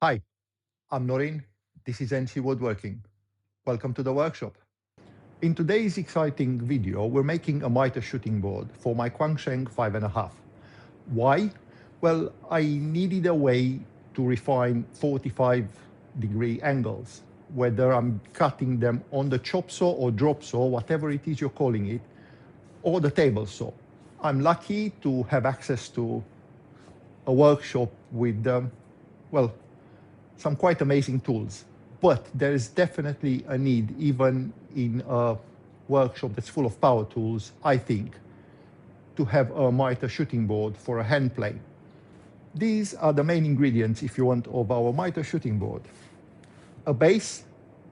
Hi, I'm Norin. This is NC Woodworking. Welcome to the workshop. In today's exciting video, we're making a Mitre shooting board for my Kwangshank 5.5. Why? Well, I needed a way to refine 45-degree angles, whether I'm cutting them on the chop saw or drop saw, whatever it is you're calling it, or the table saw. I'm lucky to have access to a workshop with, well, some quite amazing tools, but there is definitely a need, even in a workshop that's full of power tools, I think, to have a Mitre shooting board for a hand plane. These are the main ingredients, if you want, of our Mitre shooting board. A base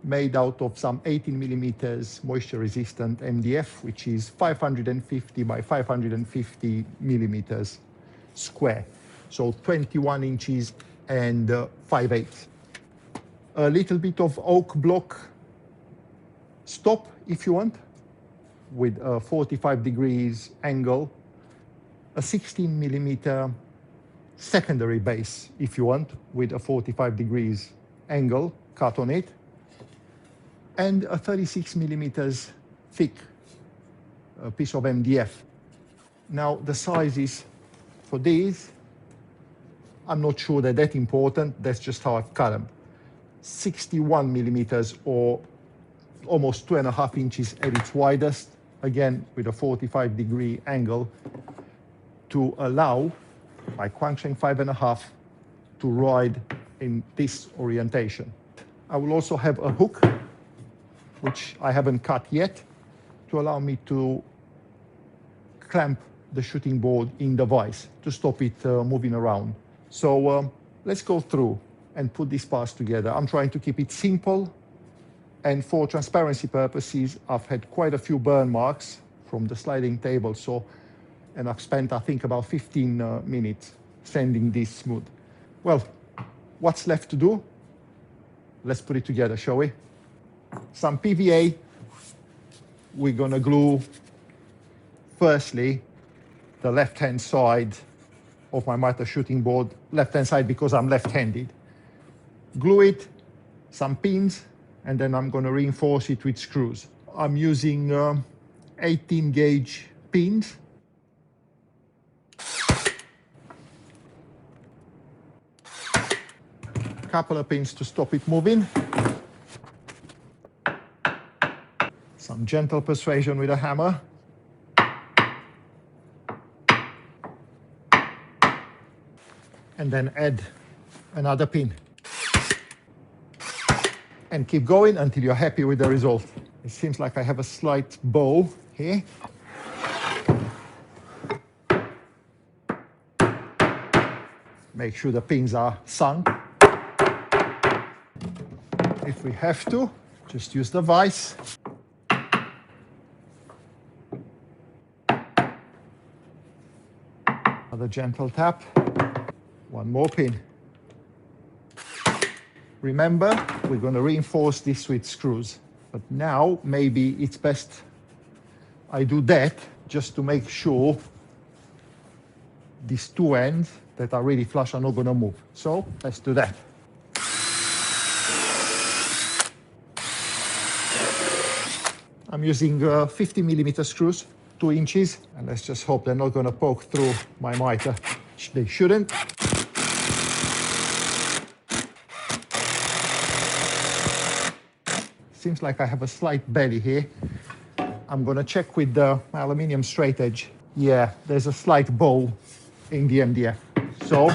made out of some 18 millimeters moisture resistant MDF, which is 550 by 550 millimeters square, so 21 inches and 5/8. A little bit of oak block stop, if you want, with a 45 degrees angle, a 16 millimeter secondary base, if you want, with a 45 degrees angle cut on it, and a 36 millimeters thick piece of MDF. Now, the sizes for these, I'm not sure they're that important. That's just how I've cut them. 61 millimeters, or almost 2.5 inches at its widest, again with a 45-degree angle, to allow my Kwangshank 5.5 to ride in this orientation. I will also have a hook, which I haven't cut yet, to allow me to clamp the shooting board in the vise to stop it moving around. So let's go through and put these parts together. I'm trying to keep it simple, and for transparency purposes, I've had quite a few burn marks from the sliding table saw, and I've spent, I think, about 15 minutes sanding this smooth. Well, what's left to do? Let's put it together, shall we? Some PVA. We're gonna glue, firstly, the left-hand side of my Mitre shooting board, left-hand side because I'm left-handed. Glue it, some pins, and then I'm going to reinforce it with screws. I'm using 18 gauge pins. A couple of pins to stop it moving. Some gentle persuasion with a hammer. And then add another pin. And keep going until you're happy with the result. It seems like I have a slight bow here. Make sure the pins are sunk. If we have to, just use the vise. Another gentle tap. One more pin. Remember, we're going to reinforce this with screws. But now, maybe it's best I do that just to make sure these two ends that are really flush are not going to move. So, let's do that. I'm using 50 millimeter screws, 2 inches, and let's just hope they're not going to poke through my Mitre. They shouldn't. Seems like I have a slight belly here. I'm going to check with the aluminium straight edge. Yeah, there's a slight bow in the MDF. So,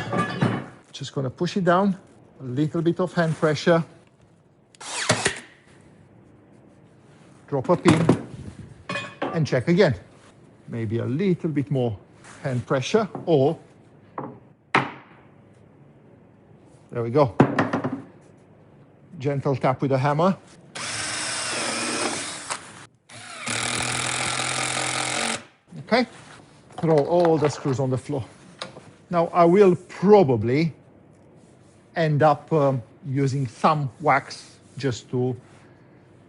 just going to push it down. A little bit of hand pressure. Drop a pin and check again. Maybe a little bit more hand pressure, or there we go. Gentle tap with a hammer. Okay, throw all the screws on the floor. Now I will probably end up using some wax just to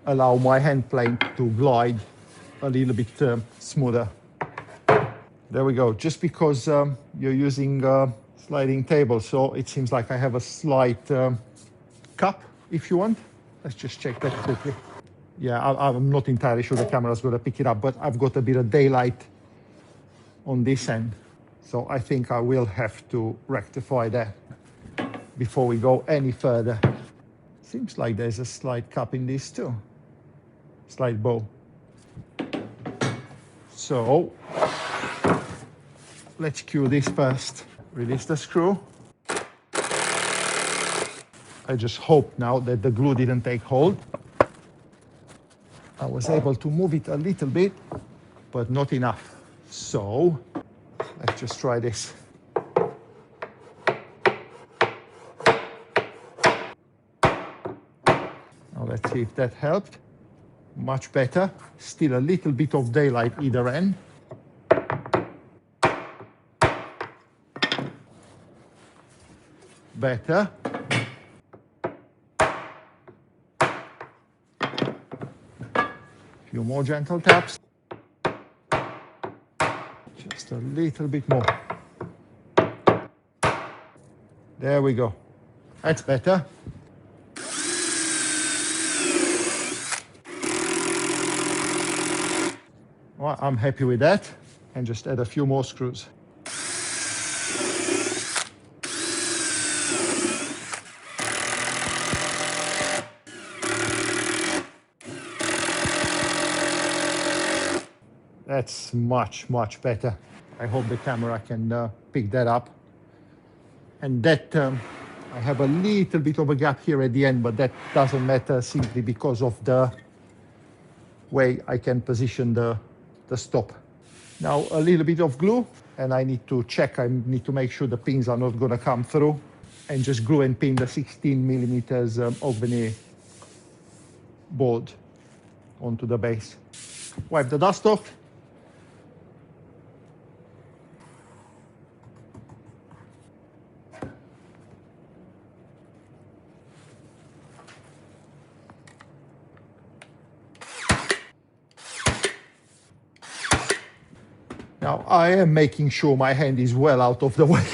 allow my hand plane to glide a little bit smoother. There we go. Just because you're using sliding table, so it seems like I have a slight cup, if you want. Let's just check that quickly. Yeah, I'm not entirely sure the camera's going to pick it up, but I've got a bit of daylight on this end. So I think I will have to rectify that before we go any further. Seems like there's a slight cup in this too. Slight bow. So let's cue this first. Release the screw. I just hope now that the glue didn't take hold. I was able to move it a little bit, but not enough. So let's just try this. Now let's see if that helped. Much better. Still a little bit of daylight either end. Better. Few more gentle taps. Just a little bit more. There we go. That's better. Well, I'm happy with that. And just add a few more screws. That's much, much better. I hope the camera can pick that up. And that, I have a little bit of a gap here at the end, but that doesn't matter simply because of the way I can position the stop. Now a little bit of glue, and I need to check, I need to make sure the pins are not going to come through, and just glue and pin the 16 millimeters oak veneer board onto the base. Wipe the dust off. Now I am making sure my hand is well out of the way.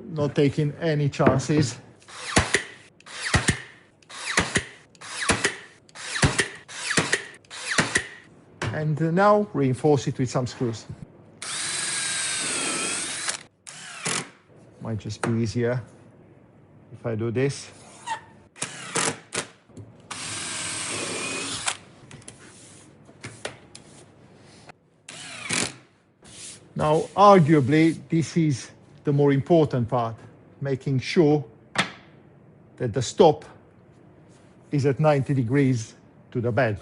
Not taking any chances. And now reinforce it with some screws. Might just be easier if I do this. Now, arguably, this is the more important part, making sure that the stop is at 90 degrees to the bed.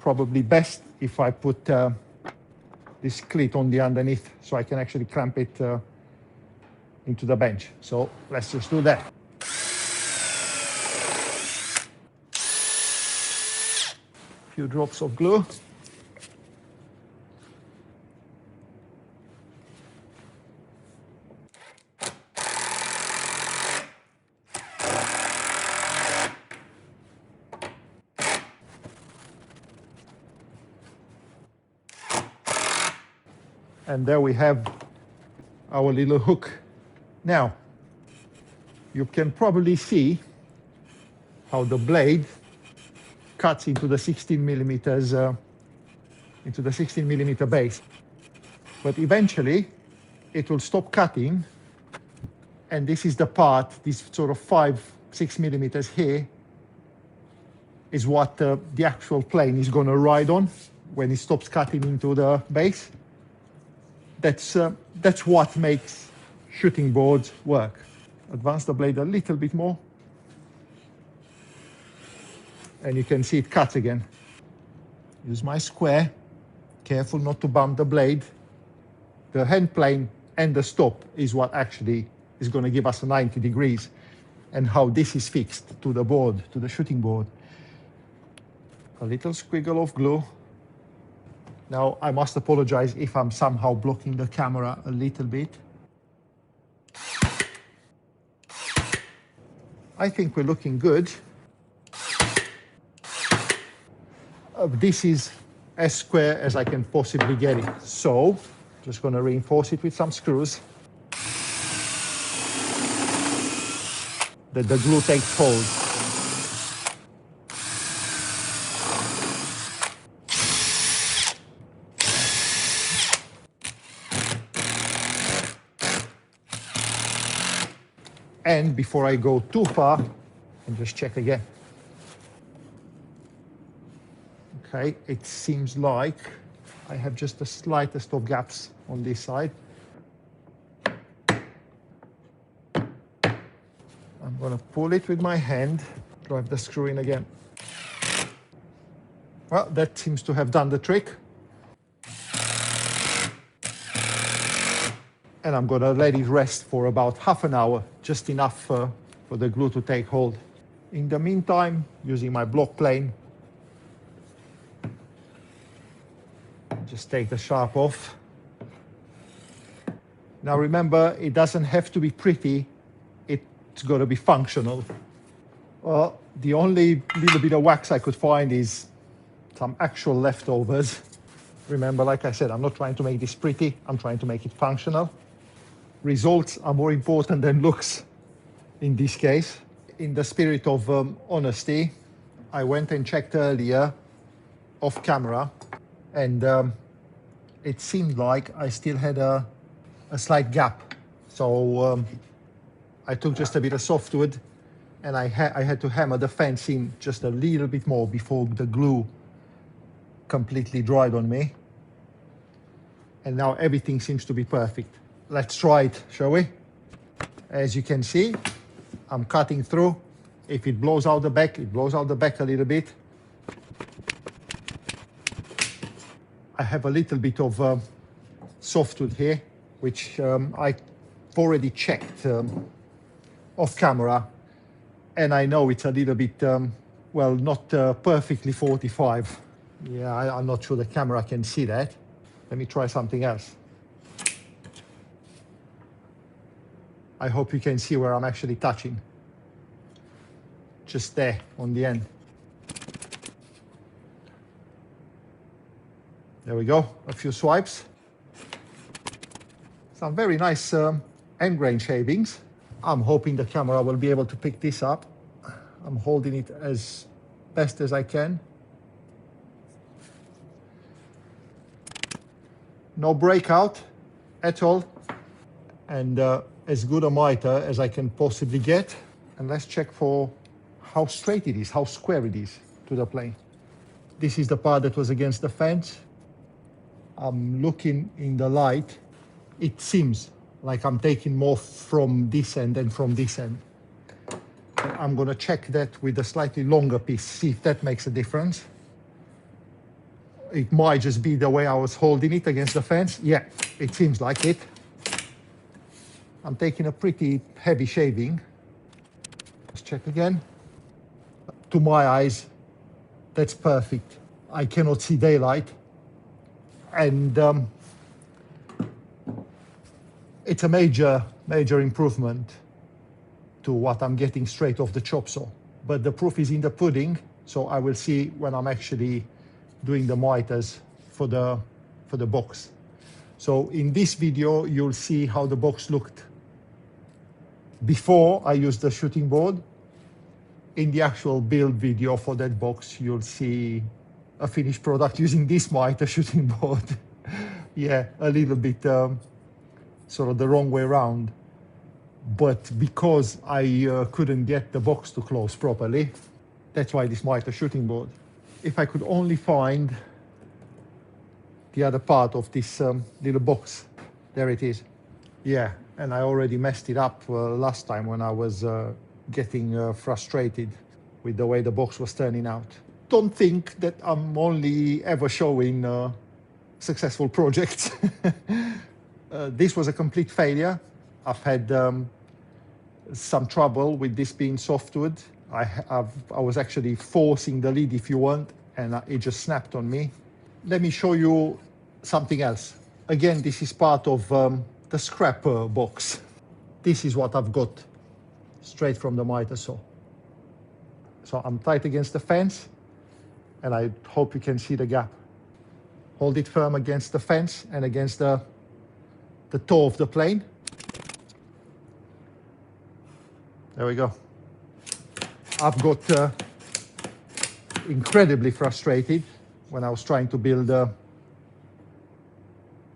Probably best if I put this cleat on the underneath so I can actually clamp it into the bench. So let's just do that. A few drops of glue. And there we have our little hook. Now, you can probably see how the blade cuts into the 16 millimeters, into the 16 millimeter base. But eventually, it will stop cutting. And this is the part, this sort of 5-6 millimeters here, is what the actual plane is going to ride on when it stops cutting into the base. That's what makes shooting boards work. Advance the blade a little bit more. And you can see it cuts again. Use my square. Careful not to bump the blade. The hand plane and the stop is what actually is going to give us 90 degrees. And how this is fixed to the board, to the shooting board. A little squiggle of glue. Now, I must apologize if I'm somehow blocking the camera a little bit. I think we're looking good. This is as square as I can possibly get it. So, just going to reinforce it with some screws. that the glue takes hold. And before I go too far, and just check again. Okay, it seems like I have just the slightest of gaps on this side. I'm going to pull it with my hand, drive the screw in again. Well, that seems to have done the trick. And I'm going to let it rest for about half an hour, just enough for the glue to take hold. In the meantime, using my block plane, just take the sharp off. Now remember, it doesn't have to be pretty, it's got to be functional. Well, the only little bit of wax I could find is some actual leftovers. Remember, like I said, I'm not trying to make this pretty, I'm trying to make it functional. Results are more important than looks in this case. In the spirit of honesty, I went and checked earlier off camera, and it seemed like I still had a slight gap. So I took just a bit of softwood, and I had to hammer the fence in just a little bit more before the glue completely dried on me. And now everything seems to be perfect. Let's try it, shall we? As you can see, I'm cutting through. If it blows out the back, it blows out the back a little bit. I have a little bit of softwood here, which I've already checked off camera, and I know it's a little bit, well, not perfectly 45. Yeah, I'm not sure the camera can see that. Let me try something else. I hope you can see where I'm actually touching. Just there on the end. There we go, a few swipes. Some very nice end grain shavings. I'm hoping the camera will be able to pick this up. I'm holding it as best as I can. No breakout at all. And as good a mitre as I can possibly get. And let's check for how straight it is, how square it is to the plane. This is the part that was against the fence. I'm looking in the light. It seems like I'm taking more from this end than from this end. I'm going to check that with a slightly longer piece, see if that makes a difference. It might just be the way I was holding it against the fence. Yeah, it seems like it. I'm taking a pretty heavy shaving. Let's check again. To my eyes, that's perfect. I cannot see daylight. And it's a major improvement to what I'm getting straight off the chop saw. But the proof is in the pudding, so I will see when I'm actually doing the mitres for the box. So in this video, you'll see how the box looked before I used the shooting board. In the actual build video for that box, you'll see a finished product using this mitre shooting board. Yeah, a little bit sort of the wrong way around. But because I couldn't get the box to close properly, that's why this mitre shooting board. If I could only find the other part of this little box. There it is. Yeah, and I already messed it up last time when I was getting frustrated with the way the box was turning out. Don't think that I'm only ever showing successful projects. This was a complete failure. I've had some trouble with this being softwood. I was actually forcing the lid, if you want, and it just snapped on me. Let me show you something else. Again, this is part of the scrap box. This is what I've got straight from the mitre saw. So I'm tight against the fence, and I hope you can see the gap. Hold it firm against the fence and against the toe of the plane. There we go. I've got incredibly frustrated when I was trying to build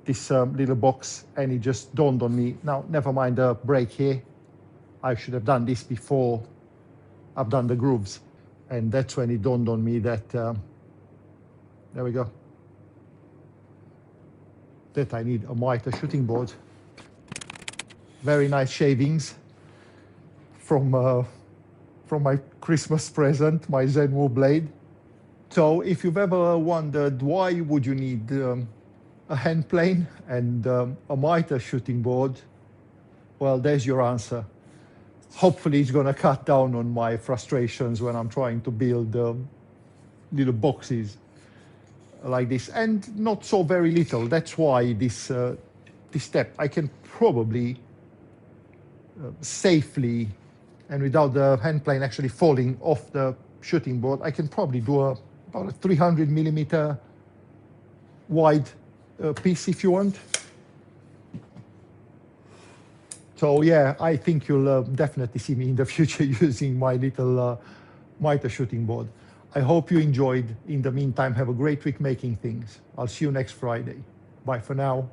this little box, and it just dawned on me, now never mind the break here, I should have done this before I've done the grooves. And that's when it dawned on me that there we go, that I need a Mitre shooting board. Very nice shavings from my Christmas present, my Zenwu blade. So if you've ever wondered why would you need a hand plane and a Mitre shooting board, well, there's your answer. Hopefully it's going to cut down on my frustrations when I'm trying to build little boxes like this, and not so very little. That's why this step I can probably safely, and without the hand plane actually falling off the shooting board, I can probably do about a 300 millimeter wide piece if you want. So yeah, I think you'll definitely see me in the future using my little Mitre shooting board. I hope you enjoyed. In the meantime, have a great week making things. I'll see you next Friday. Bye for now.